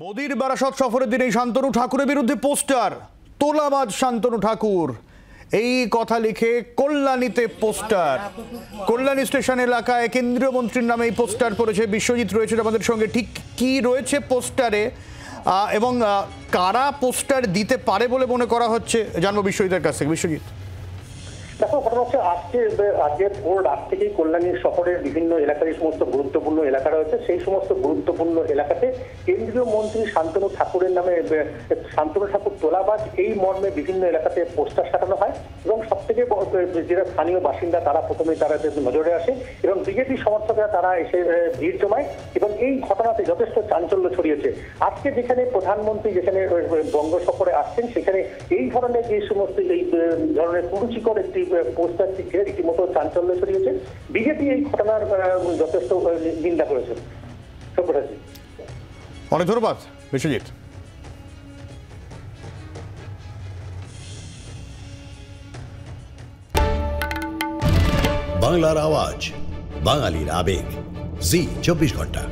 মোদির বারাসত সফরের দিনেই শান্তনু ঠাকুরের বিরুদ্ধে পোস্টার, তোলাবাজ শান্তনু ঠাকুর এই কথা লিখে কল্যাণীতে পোস্টার। কল্যাণী স্টেশন এলাকায় কেন্দ্রীয় মন্ত্রীর নামে এই পোস্টার পড়েছে। বিশ্বজিৎ রয়েছে আমাদের সঙ্গে। ঠিক কি রয়েছে পোস্টারে এবং কারা পোস্টার দিতে পারে বলে মনে করা হচ্ছে জানবো বিশ্বজিতের কাছ থেকে। বিশ্বজিৎ, দেখো, ঘটনা হচ্ছে আজকে ভোর রাত থেকেই কল্যাণী শহরের বিভিন্ন এলাকার এই সমস্ত গুরুত্বপূর্ণ এলাকা রয়েছে, সেই সমস্ত গুরুত্বপূর্ণ এলাকাতে কেন্দ্রীয় মন্ত্রী শান্তনু ঠাকুরের নামে শান্তনু ঠাকুর তোলাবাজ এই মর্মে বিভিন্ন এলাকাতে পোস্টার সাটানো হয় এবং সব থেকে যারা স্থানীয় বাসিন্দা তারা প্রথমে তারা নজরে আসে এবং বিজেপি সমর্থকরা তারা এসে ভিড় জমায় এবং এই ঘটনাতে যথেষ্ট চাঞ্চল্য ছড়িয়েছে। আজকে যেখানে প্রধানমন্ত্রী যেখানে বঙ্গ সফরে আসছেন সেখানে এই ধরনের যে সমস্ত এই ধরনের কুরুচিকর একটি পোস্টারটি ঘিরে রীতিমতো চাঞ্চল্য ছড়িয়েছে। বিজেপি এই ঘটনার যথেষ্ট নিন্দা করেছে। অনেক ধন্যবাদ বিশ্বজিৎ। বাংলার আওয়াজ, বাঙালির আবেগ, জি 24 ঘন্টা।